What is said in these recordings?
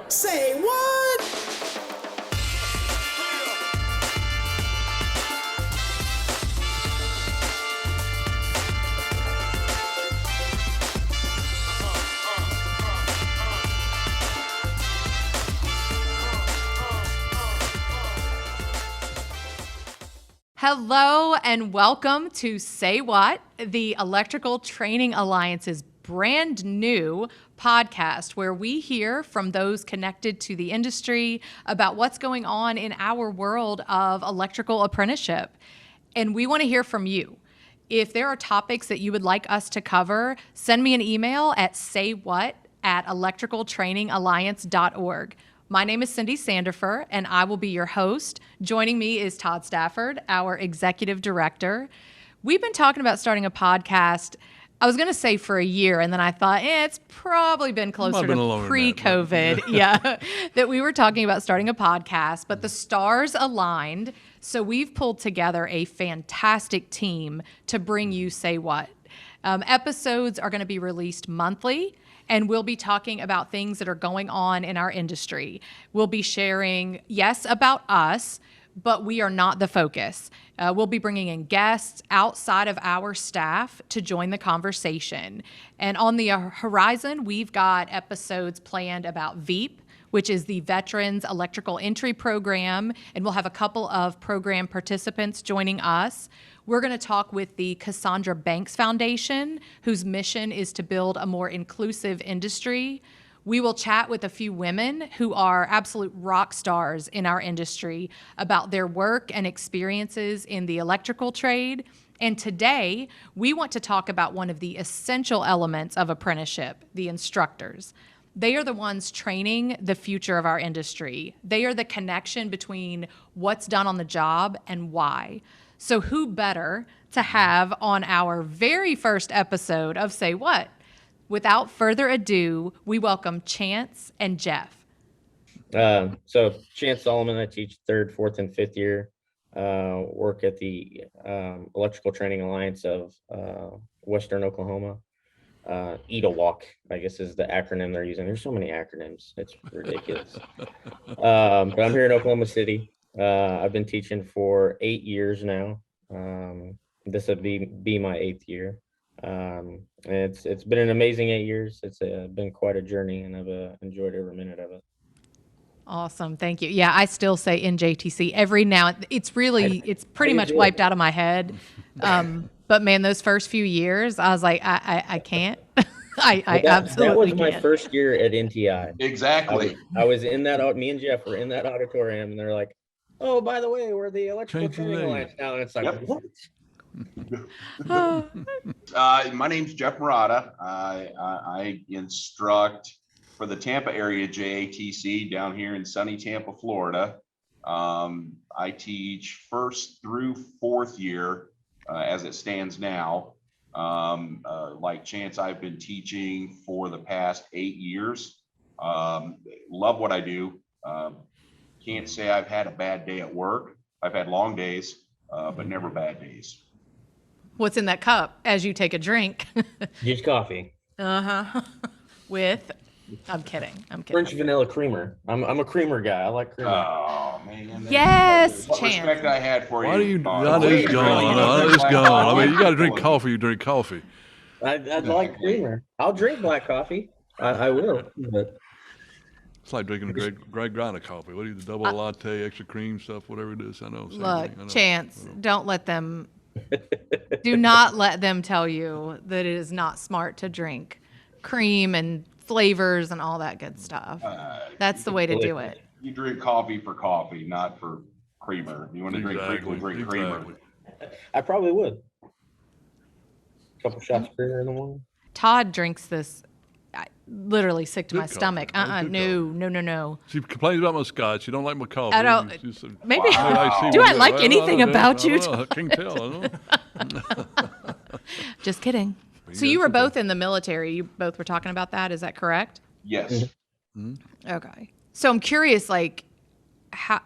Say what? Hello and welcome to Say What, the Electrical Training Alliance's brand new podcast where we hear from those connected to the industry about what's going on in our world of electrical apprenticeship. And we want to hear from you. If there are topics that you would like us to cover, send me an email at saywhat@electricaltrainingalliance.org. My name is Cindy Sandifer, and I will be your host. Joining me is Todd Stafford, our executive director. We've been talking about starting a podcast, I was going to say for a year, and then I thought, it's probably been closer to pre-COVID, that we were talking about starting a podcast, but the stars aligned, so we've pulled together a fantastic team to bring you Say What. Episodes are going to be released monthly, and we'll be talking about things that are going on in our industry. We'll be sharing, yes, about us, but we are not the focus. We'll be bringing in guests outside of our staff to join the conversation. And on the horizon, we've got episodes planned about VEEP, which is the Veterans Electrical Entry Program, and we'll have a couple of program participants joining us. We're going to talk with the Cassandra Banks Foundation, whose mission is to build a more inclusive industry. We will chat with a few women who are absolute rock stars in our industry about their work and experiences in the electrical trade. And today, we want to talk about one of the essential elements of apprenticeship, the instructors. They are the ones training the future of our industry. They are the connection between what's done on the job and why. So who better to have on our very first episode of Say What? Without further ado, we welcome Chance and Jeff. So Chance Solomon, I teach third, fourth, and fifth year. Work at the Electrical Training Alliance of Western Oklahoma. EDAWalk, I guess, is the acronym they're using. There's so many acronyms, it's ridiculous. But I'm here in Oklahoma City. I've been teaching for 8 years now. This would be my 8th year. It's been an amazing 8 years. It's been quite a journey, and I've enjoyed every minute of it. Awesome. Thank you. Yeah, I still say NJTC every now. It's pretty much wiped out of my head. But man, those first few years, I was like, I can't. I absolutely That was can't. my first year at NTI. Exactly. I was in that, me and Jeff were in that auditorium, and they're like, oh, by the way, we're the Electrical Training Alliance now. And it's like, what? My name's Jeff Murata. I instruct for the Tampa area JATC down here in sunny Tampa, Florida. I teach first through fourth year as it stands now. Like Chance, I've been teaching for the past 8 years. Love what I do. Can't say I've had a bad day at work. I've had long days, but never bad days. What's in that cup as you take a drink? Just coffee. With, I'm kidding. French vanilla creamer. I'm a creamer guy. I like creamer. Oh man. Yes, what Chance. respect I had for you. Why do you? It's gone. It's gone. I mean, you got to drink coffee. You drink coffee. I'd like creamer. I'll drink black coffee. I will. But it's like drinking a Greg Griner coffee. What do you, the double latte, extra cream stuff, whatever it is. I know. Look, Chance, don't let them. Do not let them tell you that it is not smart to drink cream and flavors and all that good stuff. That's the way to do it. You drink coffee for coffee, not for creamer. You want to drink creamer. I probably would. A couple shots of creamer in the morning. Todd drinks this. Literally sick to Good my coffee. stomach. No. She complains about my scotch. You don't like my coffee. I don't. Maybe. Wow. Do I like anything about you? I can't tell. I don't know. Just kidding. So you were both in the military. You both were talking about that. Is that correct? Yes. Okay. So I'm curious, how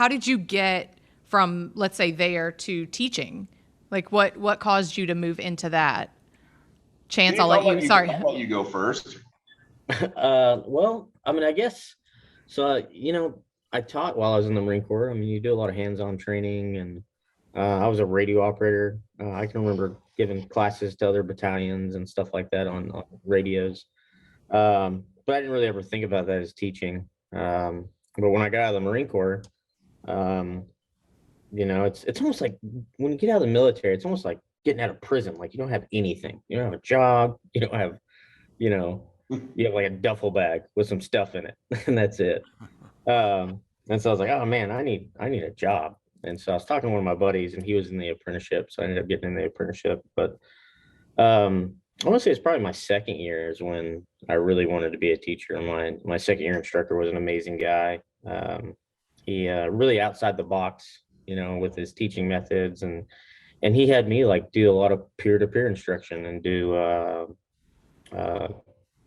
did you get from, let's say, there to teaching? Like, what caused you to move into that? Chance, I'll let you. Sorry. I'll let you go first. Well, I mean, I guess so. I taught while I was in the Marine Corps. I mean, you do a lot of hands-on training, and I was a radio operator. I can remember giving classes to other battalions and stuff like that on radios. But I didn't really ever think about that as teaching. But when I got out of the Marine Corps, um, it's almost like when you get out of the military, it's almost like getting out of prison. Like you don't have anything. You don't have a job. You don't have, you know, you have like a duffel bag with some stuff in it, and that's it. And so I was like, oh man, I need a job. And so I was talking to one of my buddies, and he was in the apprenticeship, so I ended up getting in the apprenticeship. But I want to say it's probably my second year is when I really wanted to be a teacher. My second year instructor was an amazing guy. He really outside the box, with his teaching methods, and he had me like do a lot of peer-to-peer instruction and do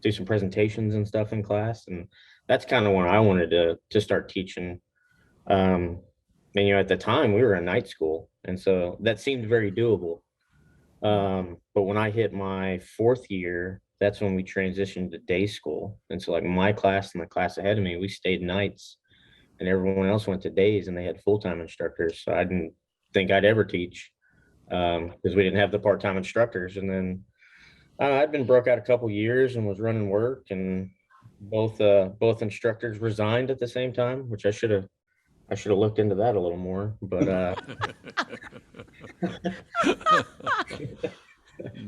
some presentations and stuff in class. And that's kind of when I wanted to start teaching. And at the time we were in night school, and so that seemed very doable. But when I hit my fourth year, that's when we transitioned to day school. And so like my class and the class ahead of me, we stayed nights, and everyone else went to days, and they had full-time instructors. So I didn't think I'd ever teach because we didn't have the part-time instructors. And then I'd been broke out a couple years and was running work, and both instructors resigned at the same time, which I should have looked into that a little more. But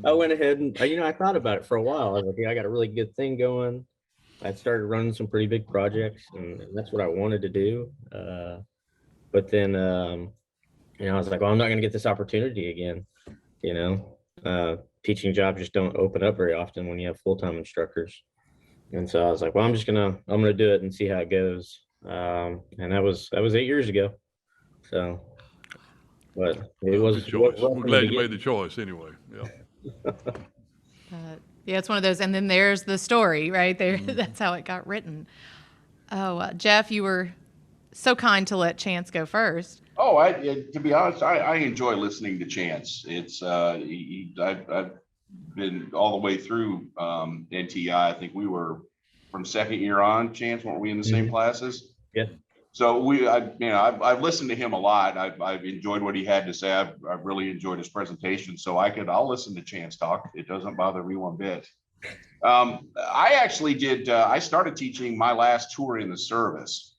I went ahead and I thought about it for a while. I was like, yeah, I got a really good thing going. I started running some pretty big projects, and that's what I wanted to do. But then I was like, well, I'm not going to get this opportunity again. Teaching jobs just don't open up very often when you have full-time instructors. And so I was like, well, I'm gonna do it and see how it goes. And that was 8 years ago. So, but it was good choice. We're glad you made the choice anyway. Yeah. Yeah, it's one of those. And then there's the story right there. That's how it got written. Oh, Jeff, you were so kind to let Chance go first. Oh, to be honest, I enjoy listening to Chance. It's I've been all the way through NTI. I think we were from second year on. Chance, weren't we in the same classes? Yeah. So I've listened to him a lot. I've enjoyed what he had to say. I've really enjoyed his presentation. So I'll listen to Chance talk. It doesn't bother me one bit. I actually did. I started teaching my last tour in the service.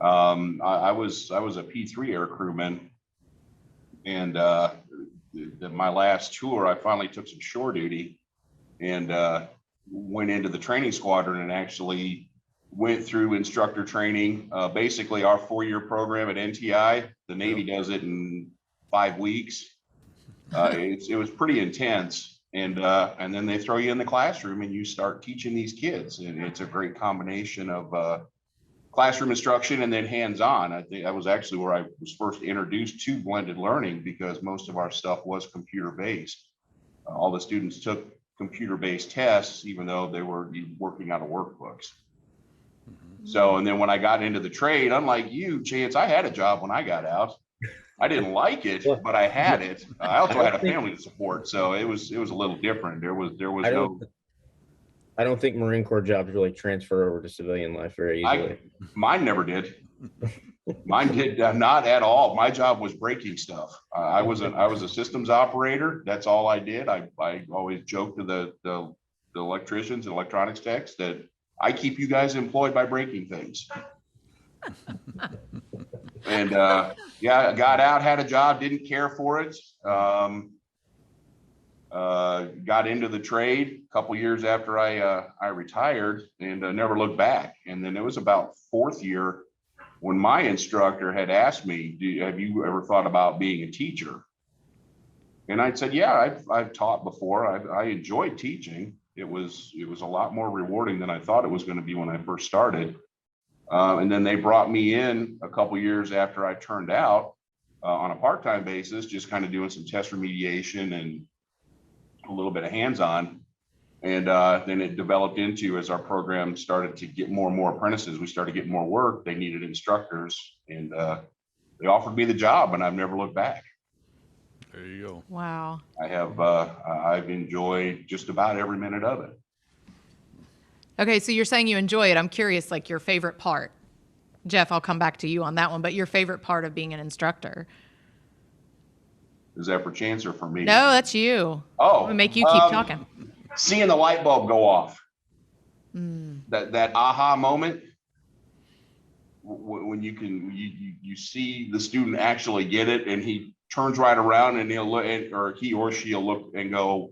I was a P3 air crewman, and my last tour, I finally took some shore duty, and went into the training squadron and actually went through instructor training. Basically, our 4-year program at NTI, the Navy does it in 5 weeks. It was pretty intense, and then they throw you in the classroom and you start teaching these kids, and it's a great combination of classroom instruction and then hands-on. I think that was actually where I was first introduced to blended learning, because most of our stuff was computer-based. All the students took computer-based tests, even though they were working out of workbooks. So, and then when I got into the trade, unlike you, Chance, I had a job when I got out. I didn't like it, but I had it. I also had a family to support, so it was a little different. There was no. I don't think Marine Corps jobs really transfer over to civilian life very easily. Mine never did. Mine did not at all. My job was breaking stuff. I was a systems operator. That's all I did. I always joke to the electricians and electronics techs that I keep you guys employed by breaking things. And I got out, had a job, didn't care for it. Got into the trade a couple years after I retired, and never looked back. And then it was about 4th year when my instructor had asked me, have you ever thought about being a teacher? And I said, yeah, I've taught before. I enjoyed teaching. It was a lot more rewarding than I thought it was going to be when I first started. And then they brought me in a couple years after I turned out on a part-time basis, just kind of doing some test remediation and a little bit of hands-on. And then it developed into, as our program started to get more and more apprentices, we started getting more work. They needed instructors, and they offered me the job, and I've never looked back. There you go. Wow. I've enjoyed just about every minute of it. Okay, so you're saying you enjoy it. I'm curious, like your favorite part. Jeff, I'll come back to you on that one, but your favorite part of being an instructor. Is that for Chance or for me? No, that's you. I'm Oh, gonna make you keep talking. seeing the light bulb go off. That aha moment when you see the student actually get it, and he turns right around and he'll look, or he or she'll look and go,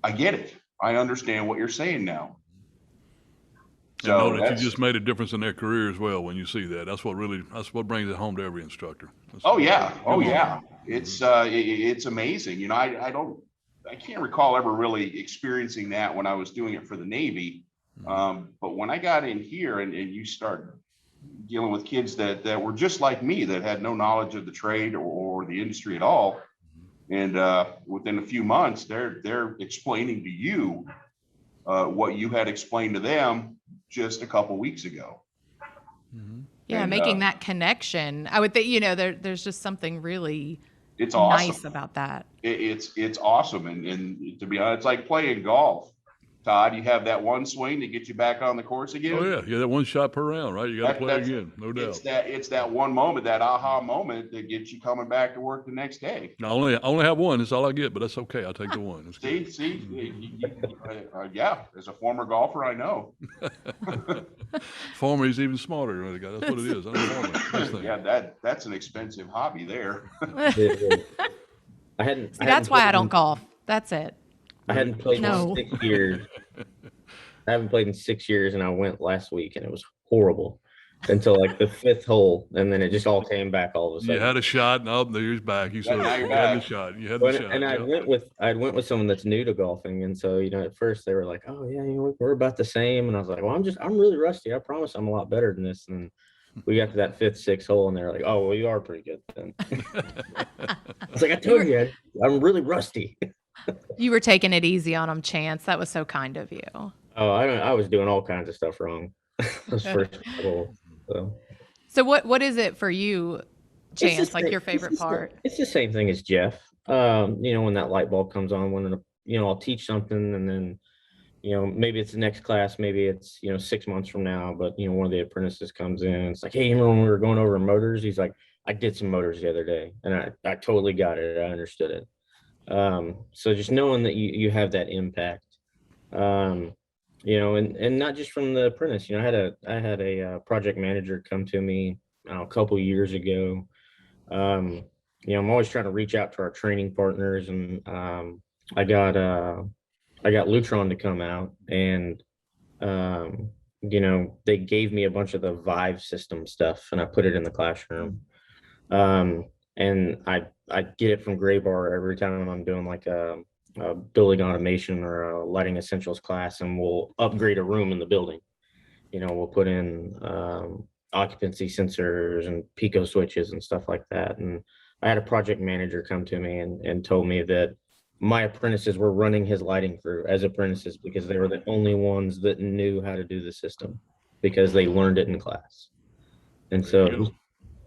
I get it. I understand what you're saying now. And know So that you just made a difference in their career as well when you see that. That's what brings it home to every instructor. oh yeah. It's amazing. You know, I can't recall ever really experiencing that when I was doing it for the Navy. But when I got in here and you start dealing with kids that were just like me, that had no knowledge of the trade or the industry at all, and within a few months they're explaining to you what you had explained to them just a couple weeks ago. Yeah, And, making that connection. I would think, there's just something really it's awesome. nice about that. It's awesome. And to be honest, it's like playing golf. Todd, you have that one swing to get you back on the course again. Oh yeah, that one shot per round, right? You got to play again, no doubt. It's that one moment, that aha moment that gets you coming back to work the next day. I only have one. That's all I get, but that's okay. I'll take the one. Yeah. As a former golfer, I know. Former, he's even smarter. That's what it is. I'm Yeah, that's an expensive hobby there. That's why I don't golf. That's it. I hadn't played in 6 years. I haven't played in 6 years, and I went last week, and it was horrible until like the 5th hole, and then it just all came back all of a sudden. You had a shot, and there's back. You said you had the shot. You had the shot. And I went with someone that's new to golfing, and so at first they were like, "Oh yeah, we're about the same," and I was like, "Well, I'm really rusty. I promise I'm a lot better than this." And we got to that 5th, 6th hole, and they're like, "Oh, well, you are pretty good then." I was like, "I told you, I'm really rusty." You were taking it easy on them, Chance. That was so kind of you. Oh, I was doing all kinds of stuff wrong. Those first couple. So what is it for you, Chance? Like your favorite part? It's the same thing as Jeff. When that light bulb comes on, when I'll teach something, and then maybe it's the next class, maybe it's 6 months from now, but one of the apprentices comes in and it's like, "Hey, remember when we were going over motors?" He's like, "I did some motors the other day, and I totally got it. I understood it." So just knowing that you have that impact, and not just from the apprentice. I had a project manager come to me a couple years ago. I'm always trying to reach out to our training partners, and I got Lutron to come out, and they gave me a bunch of the Vive system stuff, and I put it in the classroom. And I get it from Gray Bar every time I'm doing like a building automation or a lighting essentials class, and we'll upgrade a room in the building. We'll put in occupancy sensors and pico switches and stuff like that. And I had a project manager come to me and told me that my apprentices were running his lighting crew as apprentices because they were the only ones that knew how to do the system because they learned it in class. And so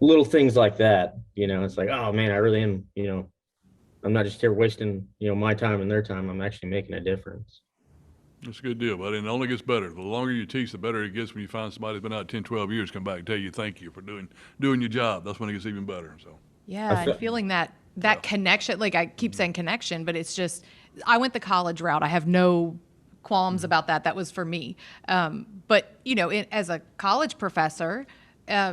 little things like that, it's like, oh man, I really am, I'm not just here wasting, my time and their time. I'm actually making a difference. That's a good deal, buddy. And it only gets better. The longer you teach, the better it gets when you find somebody who's been out 10, 12 years, come back and tell you thank you for doing your job. That's when it gets even better. So yeah, and feeling that connection, like I keep saying connection, but it's just, I went the college route. I have no qualms about that. That was for me. But as a college professor,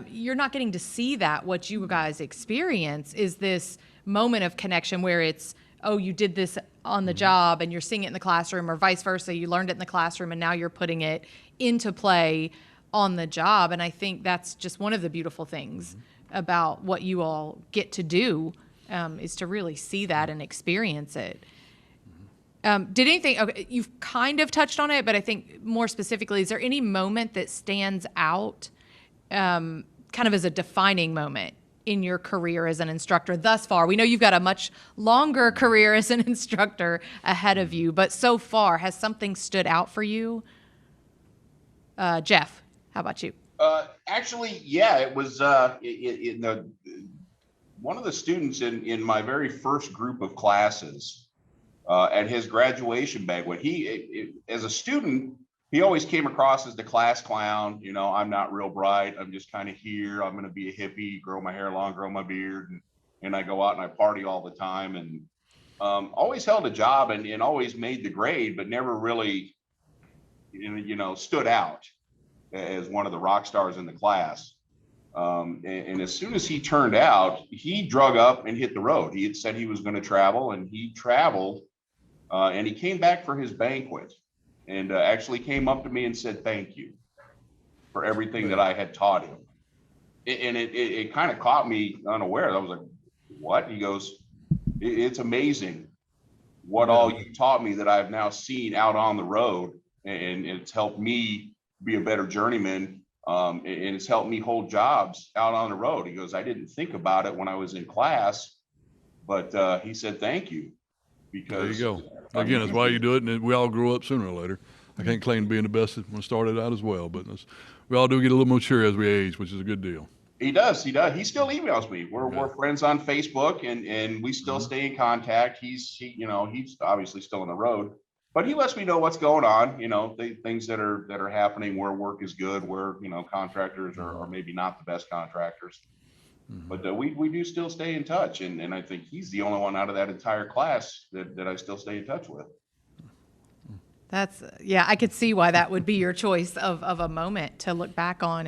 you're not getting to see that. What you guys experience is this moment of connection where it's, oh, you did this on the job and you're seeing it in the classroom, or vice versa. You learned it in the classroom and now you're putting it into play on the job. And I think that's just one of the beautiful things about what you all get to do, is to really see that and experience it. Okay, you've kind of touched on it, but I think more specifically, is there any moment that stands out kind of as a defining moment in your career as an instructor thus far? We know you've got a much longer career as an instructor ahead of you, but so far, has something stood out for you? Jeff, how about you? Actually, yeah, it was one of the students in my very first group of classes at his graduation banquet. He, as a student, he always came across as the class clown. You know, I'm not real bright. I'm just kind of here. I'm going to be a hippie, grow my hair long, grow my beard. And I go out and I party all the time, and always held a job and always made the grade, but never really, you know, stood out as one of the rock stars in the class. And as soon as he turned out, he drug up and hit the road. He had said he was going to travel, and he traveled, and he came back for his banquet, and actually came up to me and said, "Thank you for everything that I had taught him." And it kind of caught me unaware. I was like, "What?" He goes, "It's amazing what all you taught me that I've now seen out on the road, and it's helped me be a better journeyman. And it's helped me hold jobs out on the road." He goes, "I didn't think about it when I was in class, but he said, thank you." Because there you go. Again, that's why you do it, and we all grow up sooner or later. I can't claim being the best when I started out as well, but we all do get a little mature as we age, which is a good deal. He does. He still emails me. We're friends on Facebook, and we still stay in contact. He's obviously still on the road, but he lets me know what's going on. You know, things that are happening, where work is good, where, you know, contractors are maybe not the best contractors. But we do still stay in touch, and I think he's the only one out of that entire class that I still stay in touch with. I could see why that would be your choice of a moment to look back on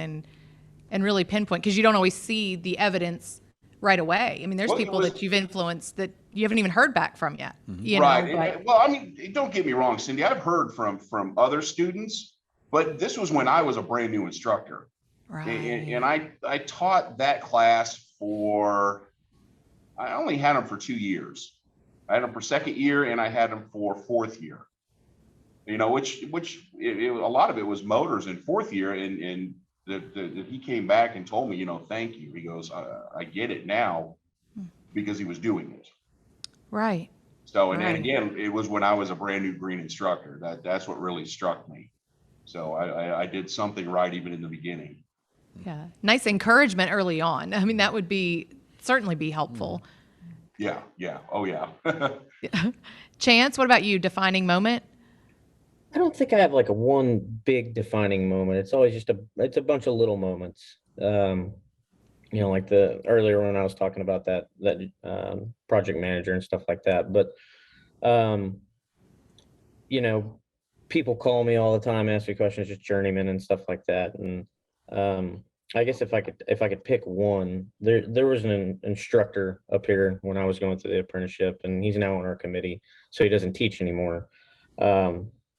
and really pinpoint, because you don't always see the evidence right away. I mean, there's people that you've influenced that you haven't even heard back from yet. You right. know, but... Well, I mean, don't get me wrong, Cindy. I've heard from other students, but this was when I was a brand new instructor. Right. And I taught that class I only had them for 2 years. I had them for second year, and I had them for fourth year. You know, which a lot of it was motors in fourth year, and that he came back and told me, you know, thank you. He goes, I get it now, because he was doing it. Right. So, and again, it was when I was a brand new green instructor. That's what really struck me. So I did something right even in the beginning. Yeah. Nice encouragement early on. I mean, that would certainly be helpful. Yeah. Oh, yeah. Chance, what about you? Defining moment? I don't think I have like a one big defining moment. It's always it's a bunch of little moments. You know, like the earlier when I was talking about that project manager and stuff like that. But you know, people call me all the time, ask me questions, just journeyman and stuff like that. And I guess if I could pick one, there was an instructor up here when I was going through the apprenticeship, and he's now on our committee, so he doesn't teach anymore.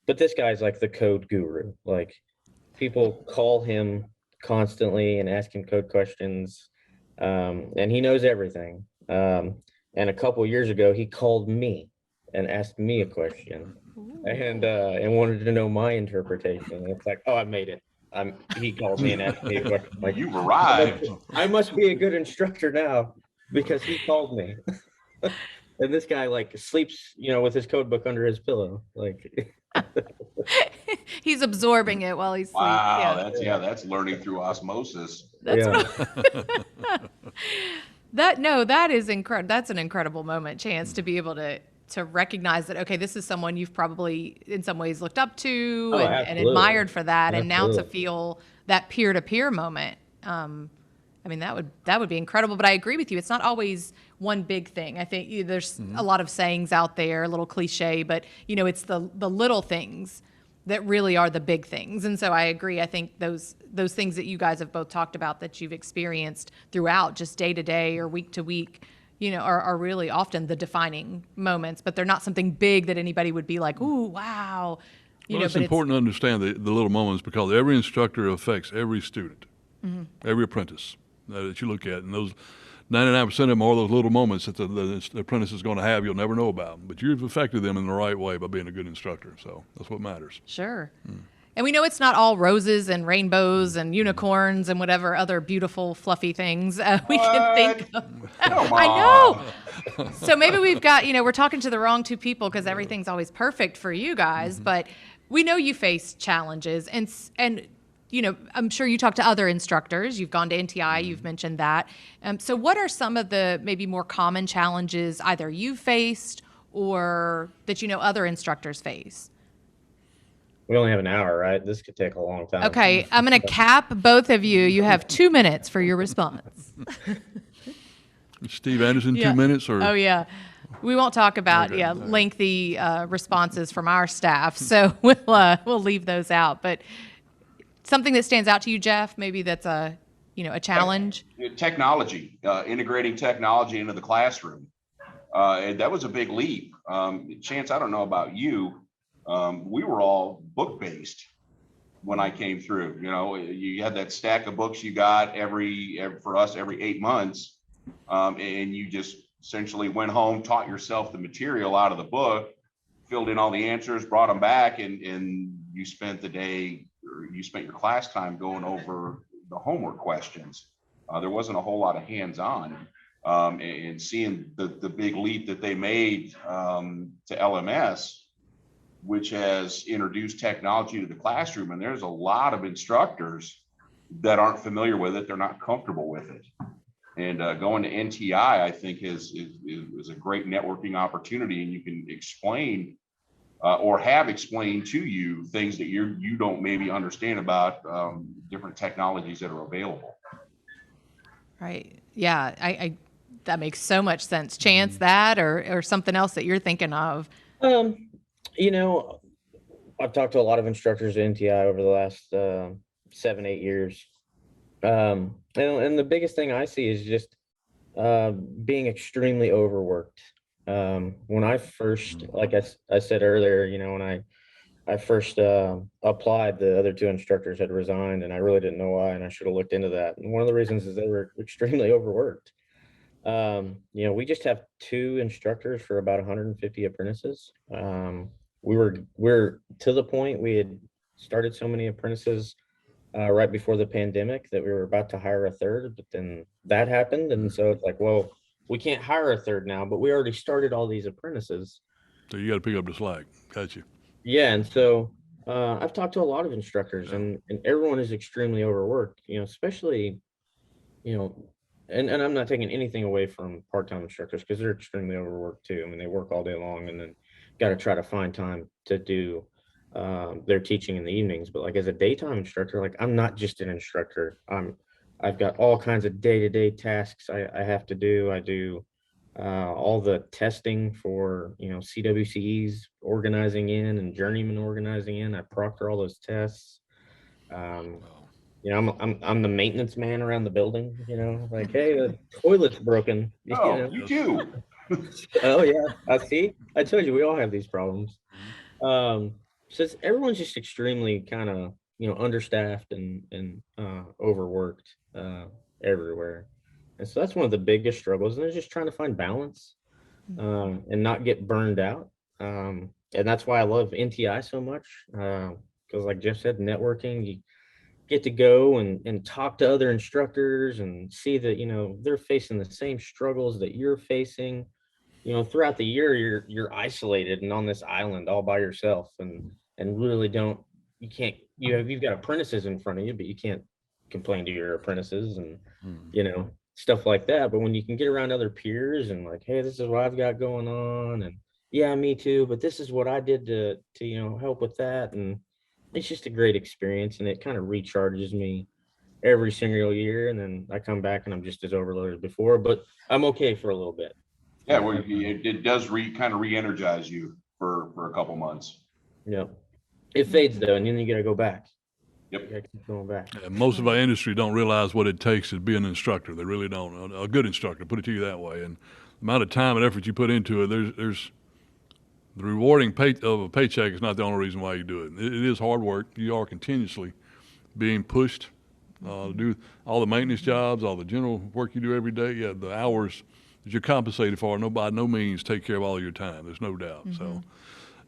But this guy's like the code guru. Like, people call him constantly and ask him code questions, and he knows everything. And a couple of years ago, he called me and asked me a question, and wanted to know my interpretation. It's like, oh, I made it. He called me and asked me a question. Like, you've arrived. I must be a good instructor now because he called me. And this guy like sleeps, you know, with his code book under his pillow. Like, he's absorbing it while he's sleeping. Wow, that's learning through osmosis. That is incredible. That's an incredible moment, Chance, to be able to recognize that, okay, this is someone you've probably in some ways looked up to and admired for that. Absolutely. And now to feel that peer-to-peer moment. I mean, that would be incredible, but I agree with you. It's not always one big thing. I think there's a lot of sayings out there, a little cliche, but you know, it's the little things that really are the big things. And so I agree. I think those things that you guys have both talked about that you've experienced throughout, just day to day or week to week, you know, are really often the defining moments, but they're not something big that anybody would be like, ooh, wow. It's important to understand the little moments, because every instructor affects every student, every apprentice that you look at. And those 99% of them are those little moments that the apprentice is going to have you'll never know about. But you've affected them in the right way by being a good instructor. So that's what matters. Sure. And we know it's not all roses and rainbows and unicorns and whatever other beautiful, fluffy things we can think of. I know. So maybe we've got, you know, we're talking to the wrong two people, because everything's always perfect for you guys. But we know you face challenges. And you know, I'm sure you talk to other instructors. You've gone to NTI. You've mentioned that. So what are some of the maybe more common challenges either you've faced or that you know other instructors face? we only have an hour, right? This could take a long time. Okay, I'm going to cap both of you. You have 2 minutes for your response. Steve Anderson, Yeah. 2 minutes or? Oh, yeah. We won't talk about Okay. lengthy responses from our staff, so we'll leave those out. But something that stands out to you, Jeff, maybe that's a challenge. Technology, integrating technology into the classroom. And that was a big leap. Chance, I don't know about you. We were all book-based when I came through. You had that stack of books you got for us every 8 months. And you just essentially went home, taught yourself the material out of the book, filled in all the answers, brought them back, and you spent the day, or you spent your class time going over the homework questions. There wasn't a whole lot of hands-on, and seeing the big leap that they made to LMS, which has introduced technology to the classroom. And there's a lot of instructors that aren't familiar with it. They're not comfortable with it. And going to NTI, I think is a great networking opportunity, and you can explain or have explained to you things that you don't maybe understand about different technologies that are available. Right. Yeah. I that makes so much sense. Chance, that or something else that you're thinking of. I've talked to a lot of instructors at NTI over the last 7-8 years. And the biggest thing I see is just being extremely overworked. When I first, like I said earlier, when I first applied, the other 2 instructors had resigned, and I really didn't know why, and I should have looked into that. And one of the reasons is they were extremely overworked. We just have 2 instructors for about 150 apprentices. We're to the point we had started so many apprentices right before the pandemic that we were about to hire a 3rd, but then that happened. And so it's like, well, we can't hire a 3rd now, but we already started all these apprentices. So you got to pick up the slack. Got you. Yeah. And so I've talked to a lot of instructors, and everyone is extremely overworked, especially, and I'm not taking anything away from part-time instructors, because they're extremely overworked too. I mean, they work all day long and then got to try to find time to do their teaching in the evenings. But like as a daytime instructor, like I'm not just an instructor. I've got all kinds of day-to-day tasks I have to do. I do all the testing for CWCEs organizing in and journeyman organizing in. I proctor all those tests. I'm the maintenance man around the building. Like, hey, the toilet's broken. Oh, you too. Oh yeah, I see. I told you we all have these problems. So everyone's just extremely kind of understaffed and overworked everywhere, and so that's one of the biggest struggles. And they're just trying to find balance and not get burned out. And that's why I love NTI so much, because like Jeff said, networking, you get to go and talk to other instructors and see that they're facing the same struggles that you're facing. Throughout the year, you're isolated and on this island all by yourself, and really you've got apprentices in front of you, but you can't complain to your apprentices and stuff like that. But when you can get around other peers and like, hey, this is what I've got going on, and yeah, me too, but this is what I did to help with that, and it's just a great experience, and it kind of recharges me every single year. And then I come back and I'm just as overloaded as before, but I'm okay for a little bit. Yeah, well, it does kind of re-energize you for a couple months. Yep. It fades though, and then you got to go back. Yep. You got to keep going back. Yeah, most of our industry don't realize what it takes to be an instructor. They really don't. A good instructor, put it to you that way. And the amount of time and effort you put into it, there's the rewarding of a paycheck is not the only reason why you do it. It is hard work. You are continuously being pushed to do all the maintenance jobs, all the general work you do every day. Yeah, the hours that you're compensated for by no means take care of all of your time. There's no doubt. Mm-hmm. So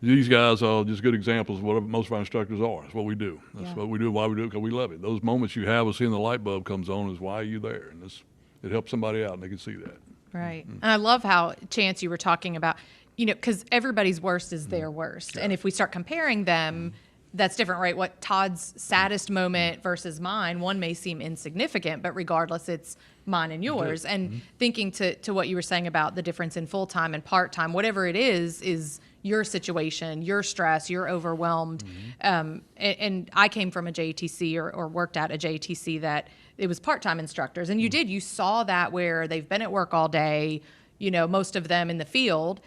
these guys are just good examples of what most of our instructors are. It's what we do. That's what we do, why we do it, because we love it. Those moments you have of seeing the light bulb comes on is why you're there. And it helps somebody out, and they can see that. Right. Mm-hmm. And I love how, Chance, you were talking about, because everybody's worst is their worst. Yeah. And if we start comparing them, that's different, right? What Todd's saddest moment versus mine, one may seem insignificant, but regardless, it's mine and yours. And thinking to what you were saying about the difference in full-time and part-time, whatever it is your situation, your stress, you're overwhelmed. And I came from a JTC or worked at a JTC that it was part-time instructors. And you saw that where they've been at work all day, most of them in the field.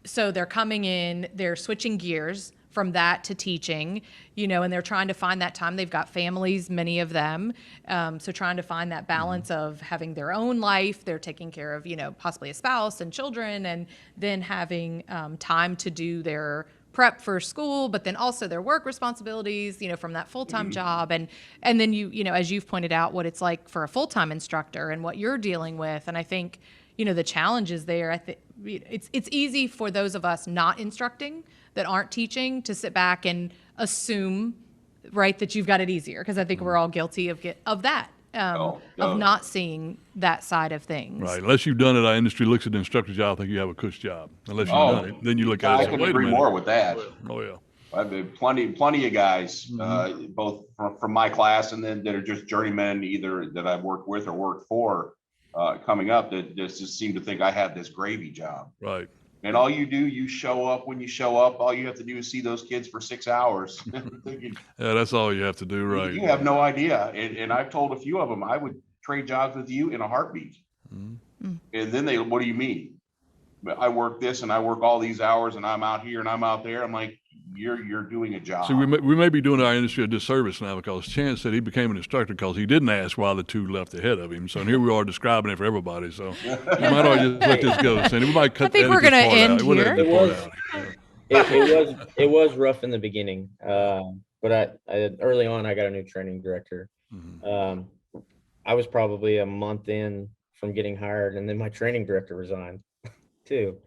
So they're coming in, they're switching gears from that to teaching, and they're trying to find that time. They've got families, many of them. So trying to find that balance of having their own life. They're taking care of, possibly a spouse and children, and then having time to do their prep for school, but then also their work responsibilities, from that full-time job. And then as you've pointed out, what it's like for a full-time instructor and what you're dealing with. And I think, the challenges there, I think it's easy for those of us not instructing, that aren't teaching, to sit back and assume, right, that you've got it easier. Because I think we're all guilty of that, of not seeing that side of things. Right. Unless you've done it, our industry looks at the instructor job, I think you have a cush job. Unless you've done it, then you look at it I and say, couldn't wait a agree minute. more with that. Oh, yeah. I've been plenty of guys, both from my class and then that are just journeymen, either that I've worked with or worked for, coming up, that just seem to think I have this gravy job. Right. And all you do, you show up when you show up. All you have to do is see those kids for 6 hours. Thinking, Yeah, that's all you have to do, right? You have no idea. And I've told a few of them, I would trade jobs with you in a heartbeat. And then what do you mean? I work this and I work all these hours and I'm out here and I'm out there. I'm like, you're doing a job. See, we may be doing our industry a disservice now, because Chance said he became an instructor because he didn't ask why the two left ahead of him. So here we are describing it for everybody. So you might all just let this go, Cindy. We might cut. I think we're going to end here. It was rough in the beginning, but I early on I got a new training director. I was probably a month in from getting hired, and then my training director resigned too.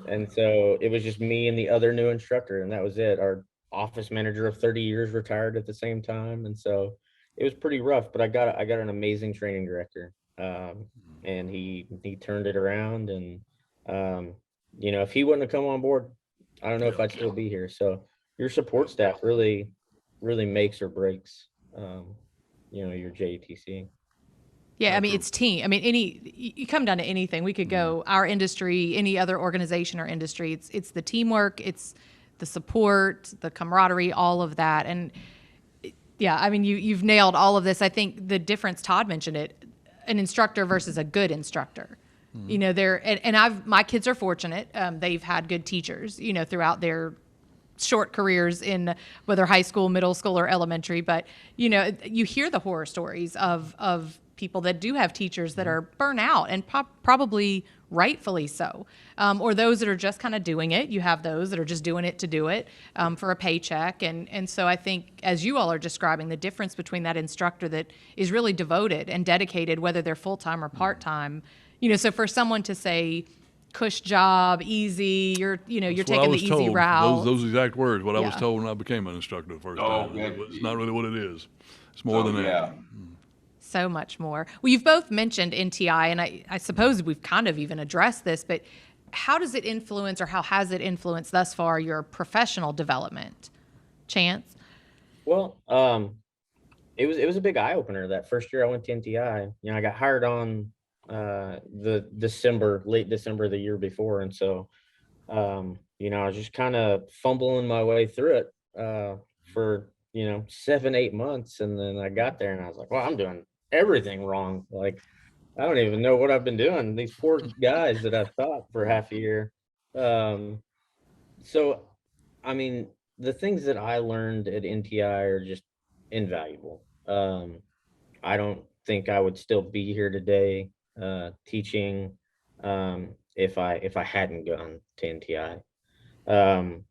And so it was just me and the other new instructor, and that was it. Our office manager of 30 years retired at the same time. And so it was pretty rough, but I got an amazing training director. And he turned it around, and if he wouldn't have come on board, I don't know if I'd still be here. So your support staff really makes or breaks, your JTC. Yeah, I mean, it's team. I mean, you come down to anything. We could go our industry, any other organization or industry. It's the teamwork, it's the support, the camaraderie, all of that. And yeah, I mean, you've nailed all of this. I think the difference, Todd mentioned it, an instructor versus a good instructor. My kids are fortunate. They've had good teachers, throughout their short careers in whether high school, middle school, or elementary. But, you hear the horror stories of people that do have teachers that are burnt out, and probably rightfully so, or those that are just kind of doing it. You have those that are just doing it to do it for a paycheck. And so I think, as you all are describing, the difference between that instructor that is really devoted and dedicated, whether they're full-time or part-time, so for someone to say, cush job, easy, you're taking the easy route. Those exact words, what I was told when I became an instructor the first time. It's not really what it is. It's more than that. Yeah. So much more. Well, you've both mentioned NTI, and I suppose we've kind of even addressed this, but how does it influence, or how has it influenced thus far, your professional development? Chance? Well, it was a big eye opener that first year I went to NTI. I got hired on late December of the year before, and so I was just kind of fumbling my way through it for 7-8 months, and then I got there and I was like, well, I'm doing everything wrong. Like, I don't even know what I've been doing. These poor guys that I've taught for half a year. So, I mean, the things that I learned at NTI are just invaluable. I don't think I would still be here today teaching if I hadn't gone to NTI.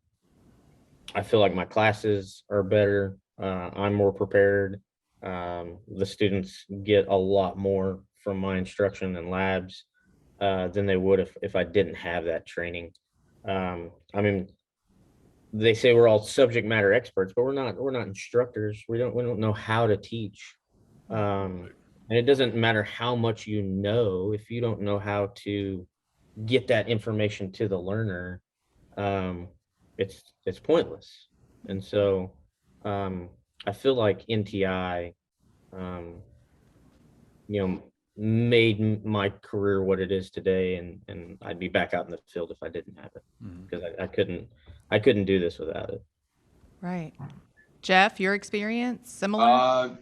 I feel like my classes are better. I'm more prepared. The students get a lot more from my instruction and labs than they would if I didn't have that training. I mean, they say we're all subject matter experts, but we're not instructors. We don't know how to teach. And it doesn't matter how much you know if you don't know how to get that information to the learner. It's pointless. And so I feel like NTI, my career what it is today, and I'd be back out in the field if I didn't have it, because I couldn't do this without it. Right. Jeff, your experience similar?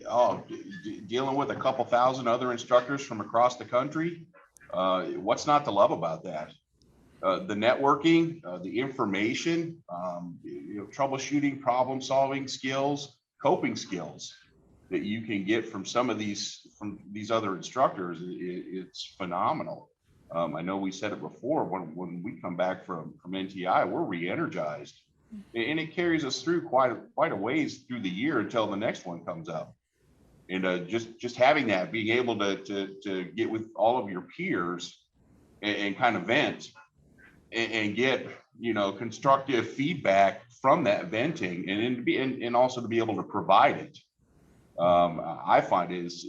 Dealing with a couple thousand other instructors from across the country. What's not to love about that? The networking, the information, troubleshooting, problem solving skills, coping skills that you can get from these other instructors. It's phenomenal. I know we said it before, when we come back from NTI, we're re-energized, and it carries us through quite a ways through the year until the next one comes up. And just having that, being able to get with all of your peers and kind of vent and get constructive feedback from that venting, and also to be able to provide it, I find is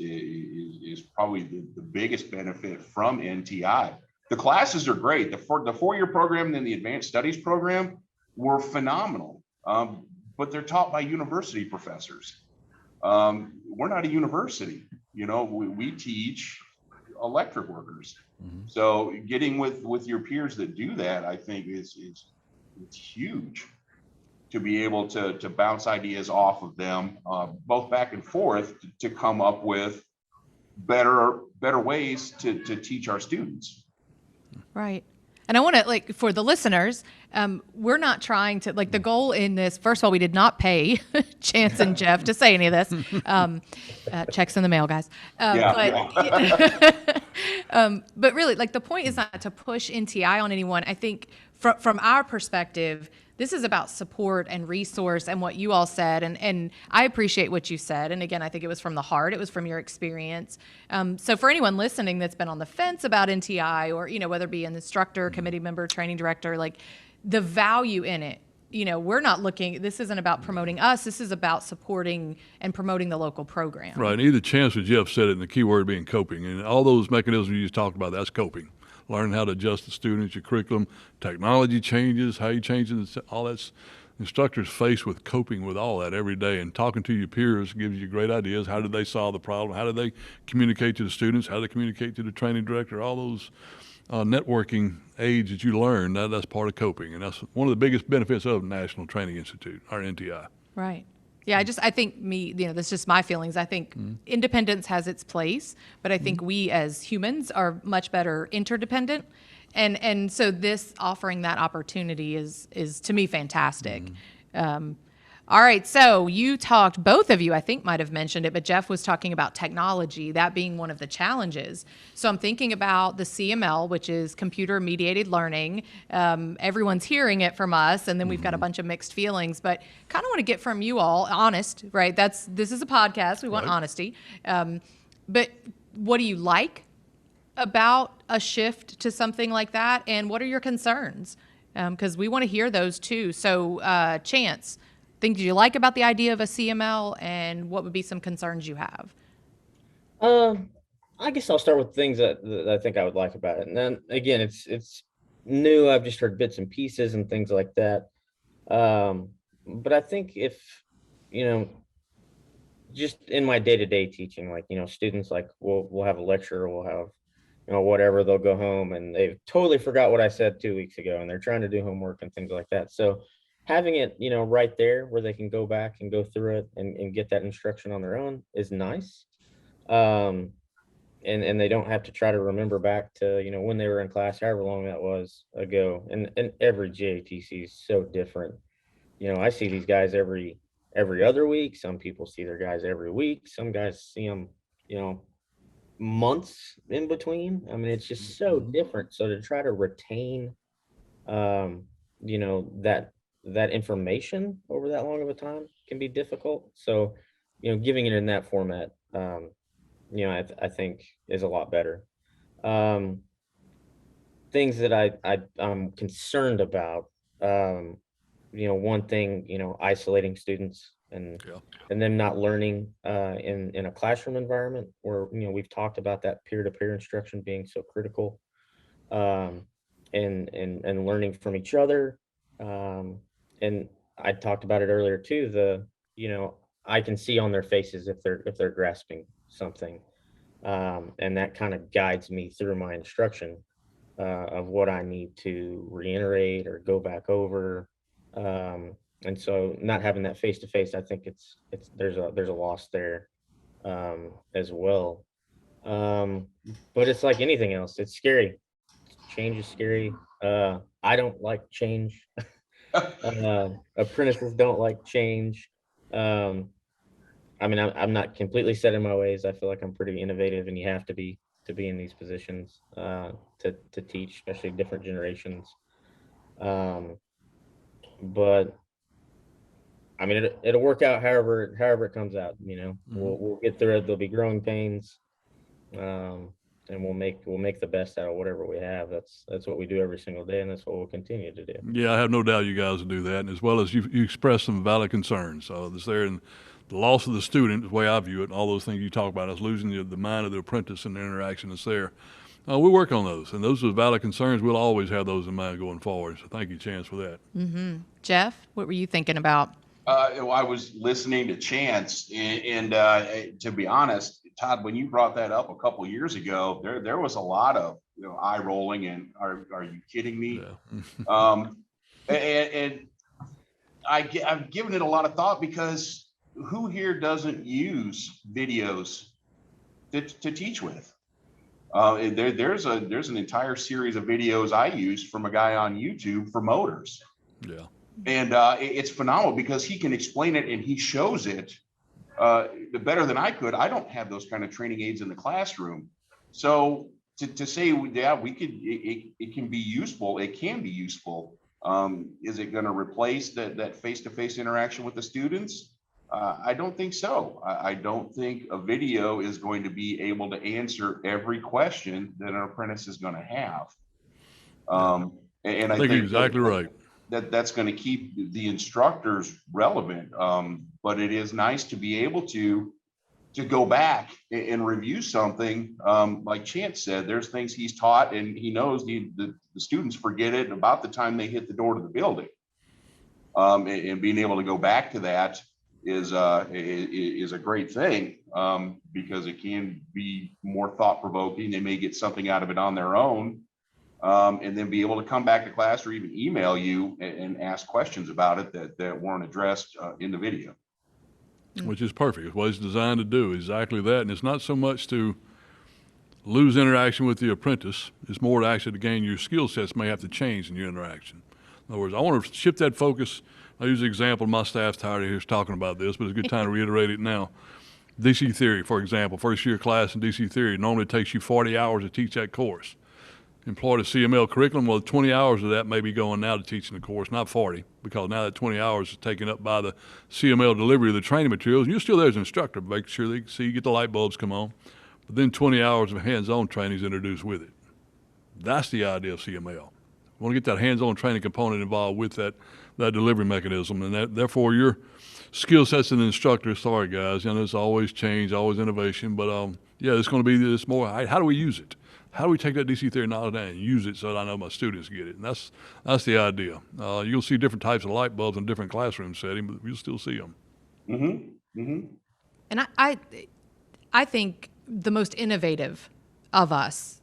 probably the biggest benefit from NTI. The classes are great. The 4-year program and then the advanced studies program were phenomenal, but they're taught by university professors. We're not a university, we teach electric workers. So getting with your peers that do that, I think it's huge, to be able to bounce ideas off of them, both back and forth, to come up with better ways to teach our students. Right. And I want to, for the listeners, we're not trying to, the goal in this, first of all, we did not pay Chance and Jeff to say any of this. Checks in the mail, guys. But really, the point is not to push NTI on anyone. I think from our perspective, this is about support and resource and what you all said. And I appreciate what you said. And again, I think it was from the heart. It was from your experience. So for anyone listening that's been on the fence about NTI, or, whether it be an instructor, committee member, training director, the value in it, we're not looking, this isn't about promoting us. This is about supporting and promoting the local program. Right. Either Chance or Jeff said it, and the key word being coping. And all those mechanisms you just talked about, that's coping. Learning how to adjust the students, your curriculum, technology changes, how you change it, all that's instructors faced with coping with all that every day, and talking to your peers gives you great ideas. How did they solve the problem? How did they communicate to the students? How did they communicate to the training director? All those networking aids that you learn, that's part of coping. And that's one of the biggest benefits of National Training Institute, our NTI. Right. Yeah, I think that's just my feelings. I think independence has its place, but I think we as humans are much better interdependent. And so this offering that opportunity is to me fantastic. All right, so you talked, both of you I think might have mentioned it, but Jeff was talking about technology, that being one of the challenges. So I'm thinking about the CML, which is computer mediated learning. Everyone's hearing it from us, and then we've got a bunch of mixed feelings, but kind of want to get from you all honest, right? This is a podcast, we want honesty. But what do you like about a shift to something like that, and what are your concerns? Because we want to hear those too. So Chance, things you like about the idea of a CML, and what would be some concerns you have? I guess I'll start with things that I think I would like about it. And then again, it's new. I've just heard bits and pieces and things like that. But I think if, just in my day-to-day teaching, students, we'll have a lecture, we'll have, whatever, they'll go home and they've totally forgot what I said 2 weeks ago, and they're trying to do homework and things like that. So having it, right there where they can go back and go through it and get that instruction on their own is nice. And they don't have to try to remember back to, when they were in class, however long that was ago. And every JATC is so different. I see these guys every other week. Some people see their guys every week. Some guys see them, months in between. I mean, it's just so different. So to try to retain, that information over that long of a time can be difficult. So, giving it in that format, I think is a lot better. Things that I'm concerned about, one thing, isolating students and them not learning in a classroom environment where, we've talked about that peer-to-peer instruction being so critical, and learning from each other. And I talked about it earlier too, I can see on their faces if they're grasping something. And that kind of guides me through my instruction of what I need to reiterate or go back over. And so not having that face to face, I think there's a loss there as well. Um, but it's like anything else. It's scary. Change is scary. I don't like change. Apprentices don't like change. Um, I mean, I'm not completely set in my ways. I feel like I'm pretty innovative, and you have to be in these positions to teach, especially different generations. Um, but I mean, it'll work out however it comes out. You know, we'll get through it. There'll be growing pains, um, and we'll make the best out of whatever we have. That's what we do every single day, and that's what we'll continue to do. Yeah, I have no doubt you guys will do that, and as well as you express some valid concerns. This there and the loss of the student, the way I view it, and all those things you talk about, is losing the mind of the apprentice and the interaction that's there. We work on those, and those are valid concerns. We'll always have those in mind going forward. So thank you, Chance, for that. Jeff, what were you thinking about? I was listening to Chance, and to be honest, Todd, when you brought that up a couple years ago, there was a lot of eye rolling and are you kidding me? Yeah. And I've given it a lot of thought, because who here doesn't use videos to teach with? There's an entire series of videos I use from a guy on YouTube for motors. Yeah. And it's phenomenal because he can explain it and he shows it better than I could. I don't have those kind of training aids in the classroom. So to say, yeah, we could, it can be useful. It can be useful. Is it going to replace that face-to-face interaction with the students? I don't think so. I don't think a video is going to be able to answer every question that an apprentice is going to have. And I think exactly right. That's going to keep the instructors relevant. But it is nice to be able to go back and review something. Like Chance said, there's things he's taught and he knows the students forget it about the time they hit the door to the building. And being able to go back to that is a great thing, because it can be more thought provoking. They may get something out of it on their own. And then be able to come back to class or even email you and ask questions about it that weren't addressed in the video. Which is perfect. It's what it's designed to do, exactly that. And it's not so much to lose interaction with the apprentice. It's more to actually to gain your skill sets may have to change in your interaction. In other words, I want to shift that focus. I use the example, my staff's tired of here talking about this, but it's a good time to reiterate it now. DC theory, for example, first year class in DC theory, normally takes you 40 hours to teach that course. Employed a CML curriculum, well, 20 hours of that may be going now to teaching the course, not 40, because now that 20 hours is taken up by the CML delivery of the training materials. And you're still there as an instructor, make sure they see you get the light bulbs come on. But then 20 hours of hands-on training is introduced with it. That's the idea of CML. We want to get that hands-on training component involved with that delivery mechanism. And therefore, your skill sets as an instructor, sorry guys, there's always change, always innovation. But yeah, it's going to be this more, how do we use it? How do we take that DC theory knowledge and use it so that I know my students get it? And that's the idea. You'll see different types of light bulbs in different classroom settings, but you'll still see them. Mm-hmm. Mm-hmm. And I think the most innovative of us,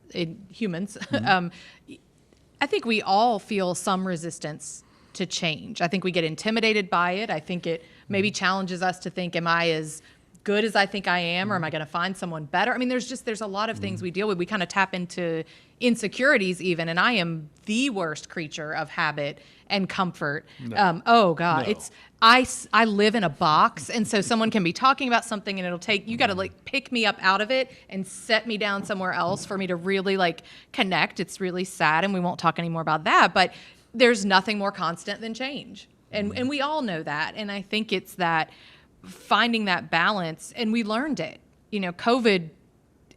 humans, I think we all feel some resistance to change. I think we get intimidated by it. I think it maybe challenges us to think, am I as good as I think I am, or am I going to find someone better? I mean, there's a lot of things we deal with. We kind of tap into insecurities even, and I am the worst creature of habit and comfort. No. Oh God, No. I live in a box, and so someone can be talking about something, and it'll take, you got to like pick me up out of it and set me down somewhere else for me to really like connect. It's really sad, and we won't talk anymore about that, but there's nothing more constant than change. And we all know that. And I think it's that finding that balance, and we learned it. COVID,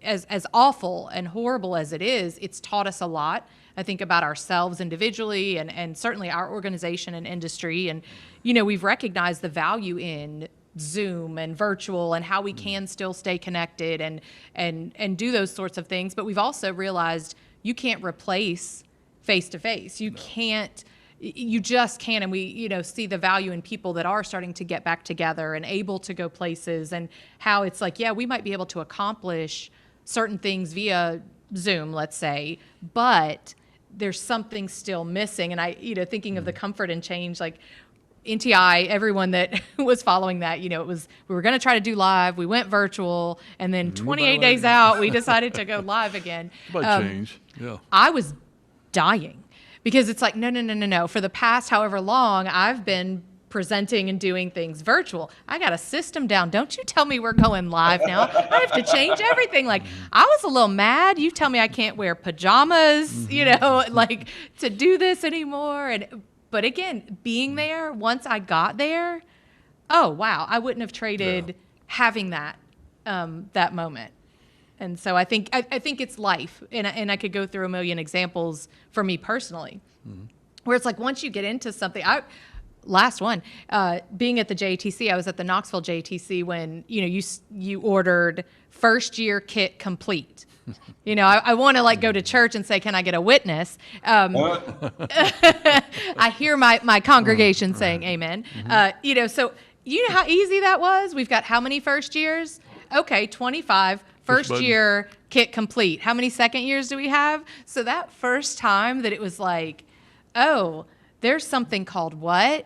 as awful and horrible as it is, it's taught us a lot, I think, about ourselves individually and certainly our organization and industry. And, we've recognized the value in Zoom and virtual and how we can still stay connected and do those sorts of things. But we've also realized you can't replace face-to-face. You just can't. And we, see the value in people that are starting to get back together and able to go places, and how it's like, yeah, we might be able to accomplish certain things via Zoom, let's say, but there's something still missing. And I, thinking of the comfort and change, like NTI, everyone that was following that, we were going to try to do live. We went virtual, and then 28 days out, we decided to go live again. Change. Yeah. I was dying because it's like, no. For the past however long, I've been presenting and doing things virtual. I got a system down. Don't you tell me we're going live now. I have to change everything. Like, I was a little mad. You tell me I can't wear pajamas, like to do this anymore. But again, being there, once I got there, oh wow, I wouldn't have traded having that that moment. And so I think it's life, and I could go through a million examples for me personally, where it's like once you get into something. Last one, being at the JATC, I was at the Knoxville JATC when you ordered first year kit complete. I want to like go to church and say, can I get a witness? I hear my congregation saying amen. So you know how easy that was? We've got how many first years? Okay, 25. First year kit complete. How many second years do we have? So that first time that it was like, oh, there's something called what?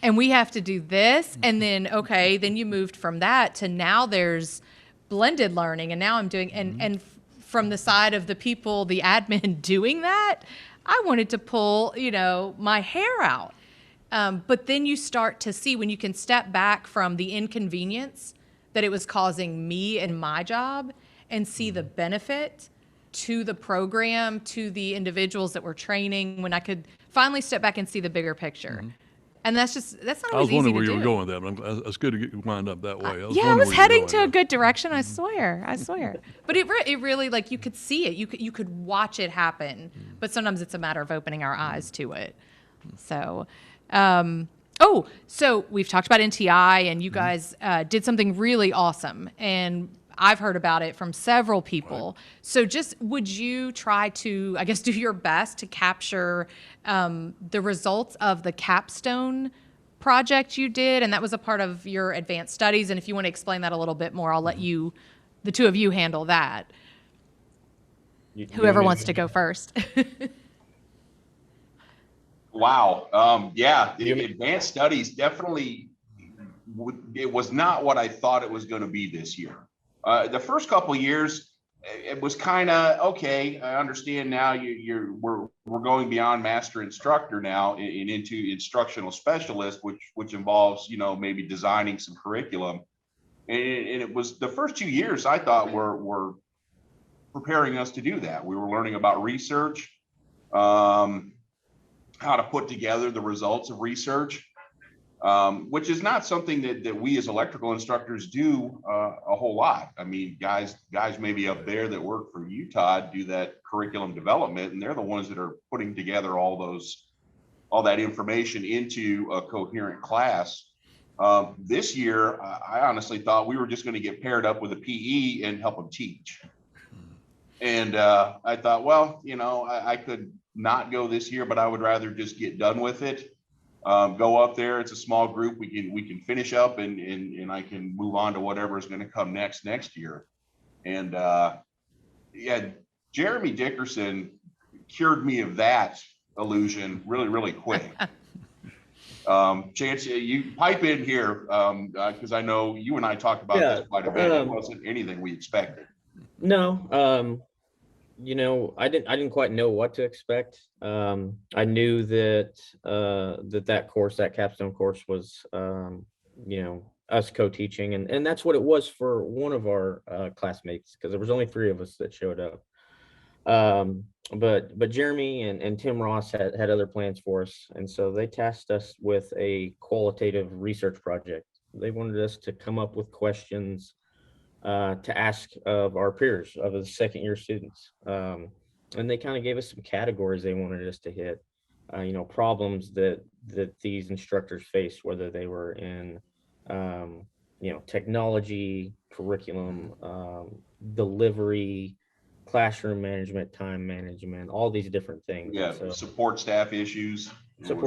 And we have to do this. And then, okay, then you moved from that to now there's blended learning. And now I'm doing, and from the side of the people, the admin doing that, I wanted to pull, my hair out. But then you start to see when you can step back from the inconvenience that it was causing me and my job and see the benefit to the program, to the individuals that were training, when I could finally step back and see the bigger picture. And that's not always easy to do. I was wondering where you were going with that, but it's good to get wind up that way. I was heading to a good direction. I swear. But it really, like, you could see it. You could watch it happen. But sometimes it's a matter of opening our eyes to it. So, so we've talked about NTI, and you guys did something really awesome. And I've heard about it from several people. Right. So would you try to, I guess, do your best to capture the results of the capstone project you did? And that was a part of your advanced studies. And if you want to explain that a little bit more, I'll let you, the two of you, handle that. Whoever wants to go first. Wow. The advanced studies definitely, it was not what I thought it was going to be this year. The first couple of years, it was kind of okay. I understand now. We're going beyond master instructor now and into instructional specialist, which involves maybe designing some curriculum. And it was the first 2 years I thought were preparing us to do that. We were learning about research, how to put together the results of research. Which is not something that we as electrical instructors do a whole lot. I mean, guys maybe up there that work for Utah do that curriculum development, and they're the ones that are putting together all that information into a coherent class. This year, I honestly thought we were just going to get paired up with a PE and help them teach. And I thought, well, I could not go this year, but I would rather just get done with it. Go up there. It's a small group. We can finish up and I can move on to whatever is going to come next year. And Jeremy Dickerson cured me of that illusion really, really quick. Chance, you pipe in here because I know you and I talked about this quite a bit. It wasn't anything we expected. No. I didn't quite know what to expect. I knew that that capstone course was, us co-teaching, and that's what it was for one of our classmates, because there was only 3 of us that showed up. But Jeremy and Tim Ross had other plans for us, and so they tasked us with a qualitative research project. They wanted us to come up with questions to ask of our peers, of the second year students. And they kind of gave us some categories they wanted us to hit, problems that these instructors faced, whether they were in, technology, curriculum, delivery, classroom management, time management, all these different things. Yeah, so, support staff issues. So we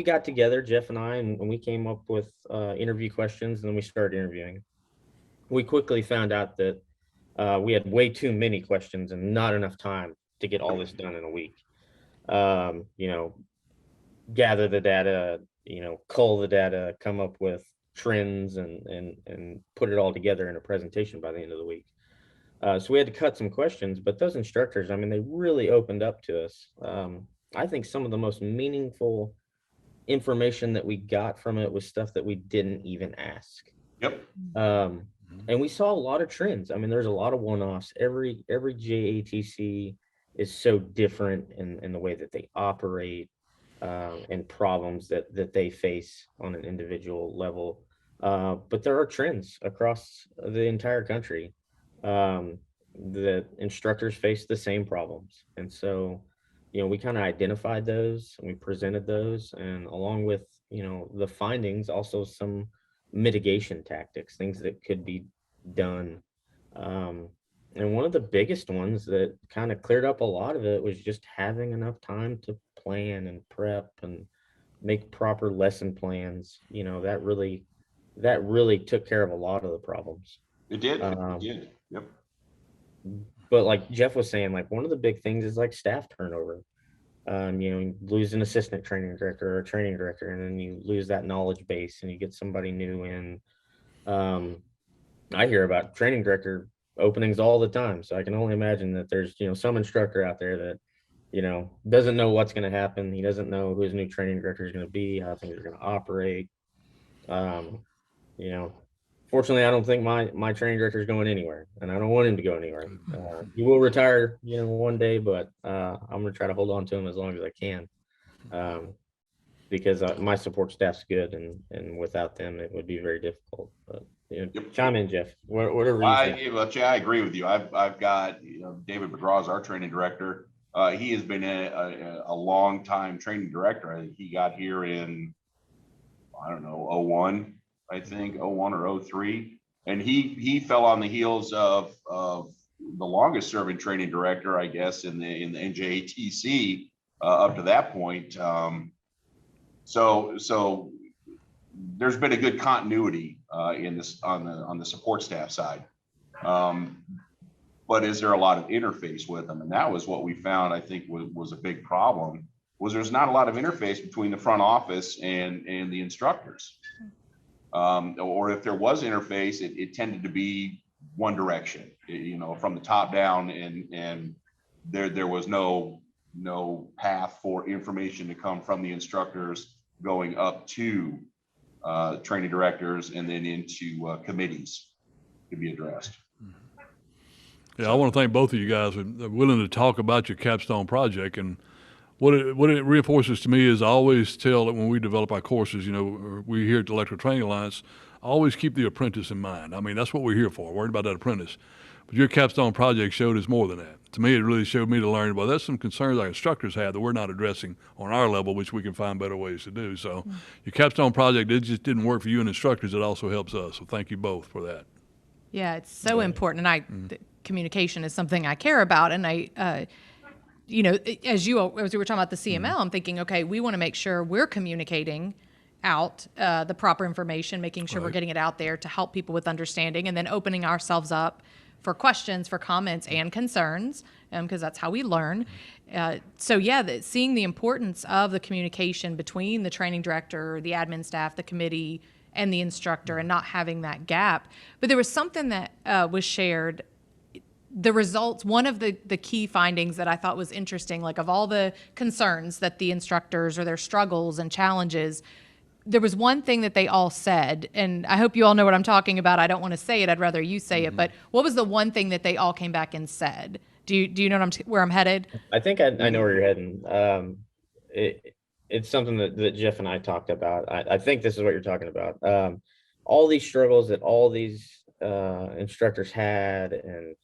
got together, Jeff and I, and we came up with interview questions, and then we started interviewing. we quickly found out that we had way too many questions and not enough time to get all this done in a week. You know, gather the data, cull the data, come up with trends, and put it all together in a presentation by the end of the week. So we had to cut some questions, but those instructors, I mean, they really opened up to us. I think some of the most meaningful information that we got from it was stuff that we didn't even ask. Yep. And we saw a lot of trends. I mean, there's a lot of one-offs. Every JATC is so different in the way that they operate, and problems that they face on an individual level. But there are trends across the entire country. The instructors face the same problems. And so, we kind of identified those and we presented those, and along with, the findings, also some mitigation tactics, things that could be done. And one of the biggest ones that kind of cleared up a lot of it was just having enough time to plan and prep and make proper lesson plans. That really took care of a lot of the problems. It did. Um, It did. Yep. but like Jeff was saying, like one of the big things is like staff turnover. You lose an assistant training director or a training director, and then you lose that knowledge base and you get somebody new in. I hear about training director openings all the time. So I can only imagine that there's, some instructor out there that, doesn't know what's going to happen. He doesn't know who his new training director is going to be, how things are going to operate. You know, Fortunately, I don't think my training director is going anywhere, and I don't want him to go anywhere. He will retire, one day, but I'm going to try to hold on to him as long as I can, because my support staff's good, and without them, it would be very difficult. But chime in, Jeff. Whatever you think. I agree with you. I've got David McGraw, our training director. He has been a long time training director. I think he got here in, I don't know, 01, I think 01 or 03. And he fell on the heels of the longest serving training director, I guess, in the NJATC up to that point. So there's been a good continuity in this on the support staff side. But is there a lot of interface with them? And that was what we found, I think, was a big problem, was there's not a lot of interface between the front office and the instructors. Or if there was interface, it tended to be one direction, from the top down, and there was no path for information to come from the instructors going up to training directors and then into committees to be addressed. Yeah, I want to thank both of you guys for willing to talk about your capstone project. And what it reinforces to me is I always tell that when we develop our courses, we here at the Electrical Training Alliance, always keep the apprentice in mind. I mean, that's what we're here for, worried about that apprentice. But your capstone project showed us more than that. To me, it really showed me to learn, well, there's some concerns our instructors have that we're not addressing on our level, which we can find better ways to do. So your capstone project, it just didn't work for you and instructors. It also helps us. So thank you both for that. Yeah, it's so important. And communication is something I care about. And I, as we were talking about the CML, I'm thinking, okay, we want to make sure we're communicating out the proper information, making sure we're getting it out there to help people with understanding, and then opening ourselves up for questions, for comments and concerns, because that's how we learn. Seeing the importance of the communication between the training director, the admin staff, the committee, and the instructor, and not having that gap. But there was something that was shared. The results, one of the key findings that I thought was interesting, like of all the concerns that the instructors or their struggles and challenges, there was one thing that they all said, and I hope you all know what I'm talking about. I don't want to say it. I'd rather you say it. But what was the one thing that they all came back and said? Do you know where I'm headed? I think I know where you're heading. It's something that Jeff and I talked about. I think this is what you're talking about. All these struggles that all these instructors had, and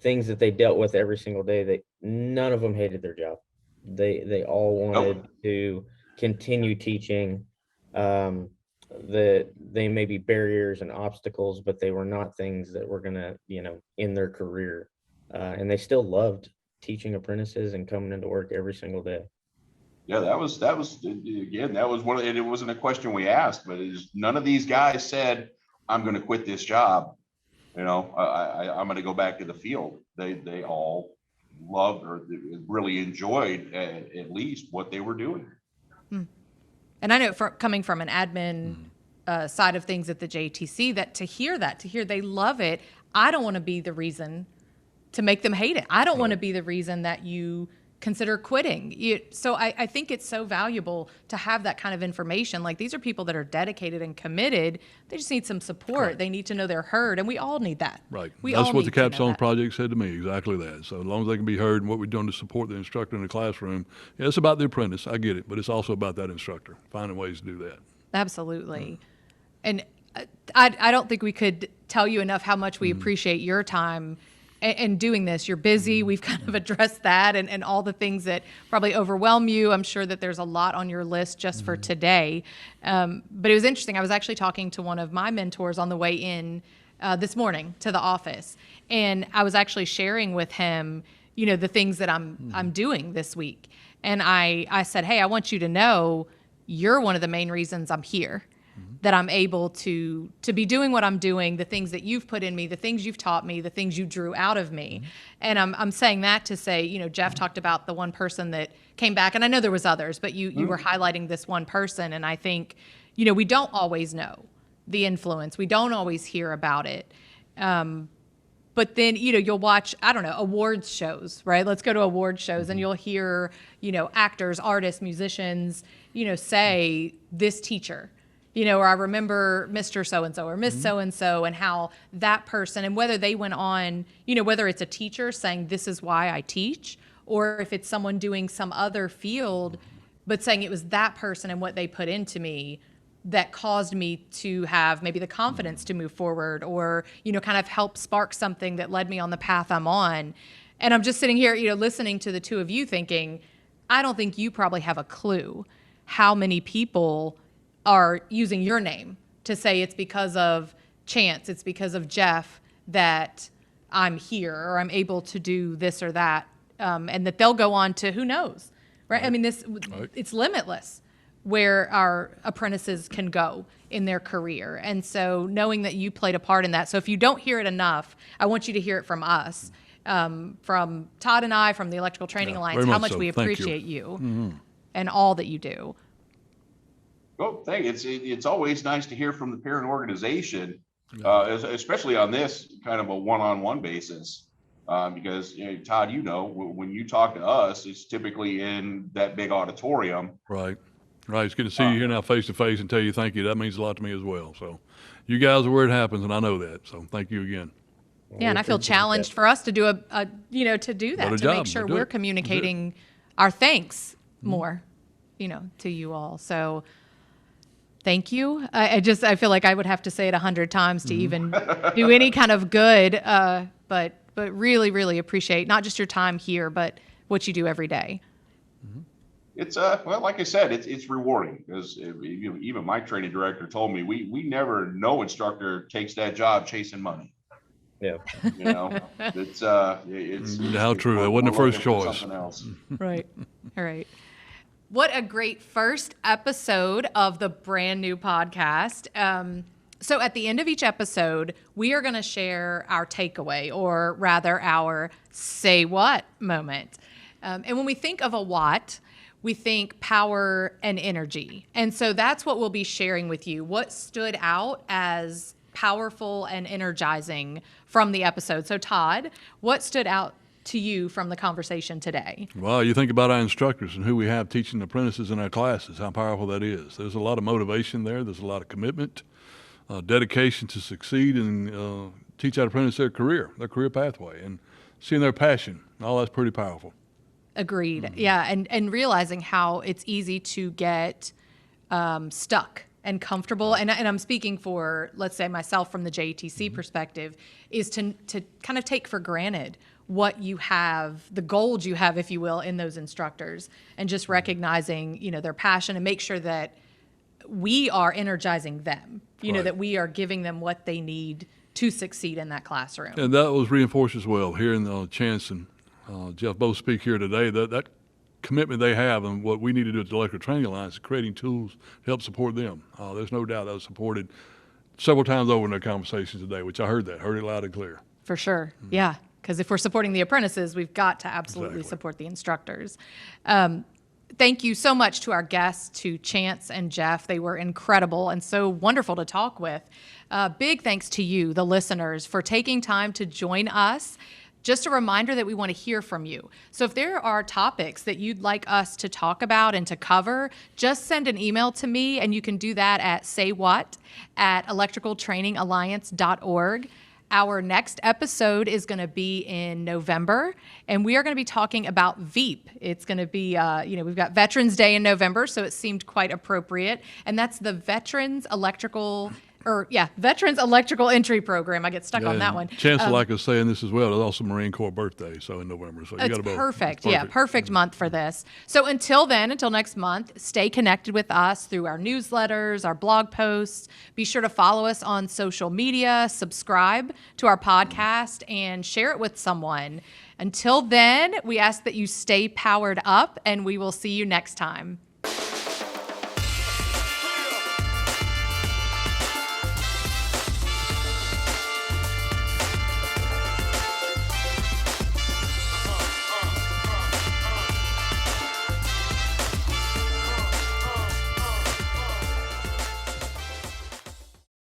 things that they dealt with every single day, none of them hated their job. They all wanted to continue teaching. They may be barriers and obstacles, but they were not things that were gonna, in their career. And they still loved teaching apprentices and coming into work every single day. Yeah, that was again, that was one of, and it wasn't a question we asked, but none of these guys said, I'm going to quit this job. You know, I'm going to go back to the field. They all loved or really enjoyed at least what they were doing. And I know coming from an admin side of things at the JTC, to hear they love it. I don't want to be the reason to make them hate it. I don't want to be the reason that you consider quitting. So I think it's so valuable to have that kind of information. Like, these are people that are dedicated and committed. They just need some support. Right. They need to know they're heard, and we all need that. Right. We That's all what need the to know Capstone that. Project said to me, exactly that. So as long as they can be heard and what we're doing to support the instructor in the classroom, yeah, it's about the apprentice, I get it, but it's also about that instructor, finding ways to do that. Absolutely. And I don't think we could tell you enough how much we appreciate your time and doing this. You're busy. We've kind of addressed that and all the things that probably overwhelm you. I'm sure that there's a lot on your list just for today. But it was interesting. I was actually talking to one of my mentors on the way in this morning to the office. And I was actually sharing with him, the things that I'm doing this week. And I said, hey, I want you to know you're one of the main reasons I'm here. That I'm able to be doing what I'm doing, the things that you've put in me, the things you've taught me, the things you drew out of me. And I'm saying that to say, Jeff talked about the one person that came back, and I know there was others, but you were highlighting this one person. And I think, we don't always know the influence. We don't always hear about it. But then, you'll watch, I don't know, awards shows, right? Let's go to awards shows and you'll hear, actors, artists, musicians, say this teacher. Or I remember Mr. So-and-so or Miss So-and-so, and how that person, and whether they went on, whether it's a teacher saying this is why I teach, or if it's someone doing some other field, but saying it was that person and what they put into me that caused me to have maybe the confidence to move forward, or, kind of help spark something that led me on the path I'm on. And I'm just sitting here, listening to the two of you thinking, I don't think you probably have a clue how many people are using your name to say it's because of Chance, it's because of Jeff that I'm here, or I'm able to do this or that, and that they'll go on to who knows, right? I mean, it's limitless where our apprentices can go in their career. And so knowing that you played a part in that. So if you don't hear it enough, I want you to hear it from us, from Todd and I, from the Electrical Training Alliance, how much so. we Thank you. appreciate you and all that you do. Well, it's always nice to hear from the parent organization, especially on this kind of a one-on-one basis, because Todd, when you talk to us, it's typically in that big auditorium. Right. It's good to see you here now face to face and tell you thank you. That means a lot to me as well. So you guys are where it happens, and I know that. So thank you again. Yeah, and I feel challenged for us to do to do that, to make sure we're communicating our thanks more, to you all. So thank you. I feel like I would have to say it 100 times to even do any kind of good. But really, really appreciate not just your time here, but what you do every day. It's well, like I said, it's rewarding, because even my training director told me we never, no instructor takes that job chasing money. Yeah. It's How true. That wasn't the first choice. Something else. Right. All right. What a great first episode of the brand new podcast. So at the end of each episode, we are going to share our takeaway, or rather our say what moment. And when we think of a what, we think power and energy. And so that's what we'll be sharing with you. What stood out as powerful and energizing from the episode? So Todd, what stood out to you from the conversation today? Well, you think about our instructors and who we have teaching apprentices in our classes, how powerful that is. There's a lot of motivation there. There's a lot of commitment, dedication to succeed and teach our apprentices their career pathway, and seeing their passion. All that's pretty powerful. Agreed. Yeah. And realizing how it's easy to get stuck and comfortable. And I'm speaking for, let's say, myself from the JTC perspective, is to kind of take for granted what you have, the gold you have, if you will, in those instructors, and just recognizing, their passion, and make sure that we are energizing them, that we are giving them what they need to succeed in that classroom. And that was reinforced as well. Hearing Chance and Jeff both speak here today, that commitment they have, and what we need to do at the Electrical Training Alliance is creating tools to help support them. There's no doubt that was supported several times over in their conversations today, which I heard it loud and clear. For sure. Yeah. Because if we're supporting the apprentices, we've got to absolutely Exactly. support the instructors. Thank you so much to our guests, to Chance and Jeff. They were incredible and so wonderful to talk with. Big thanks to you, the listeners, for taking time to join us. Just a reminder that we want to hear from you. So if there are topics that you'd like us to talk about and to cover, just send an email to me, and you can do that at saywhat@electricaltrainingalliance.org. Our next episode is going to be in November, and we are going to be talking about VEEP. It's going to be, we've got Veterans Day in November, so it seemed quite appropriate. And that's the Veterans Electrical Entry Program. I get stuck on that one. Chancellor like us saying this as well. It's also Marine Corps birthday, so in November. So you got to both. Perfect. Yeah, perfect month for this. So until next month, stay connected with us through our newsletters, our blog posts. Be sure to follow us on social media, subscribe to our podcast, and share it with someone. Until then, we ask that you stay powered up, and we will see you next time.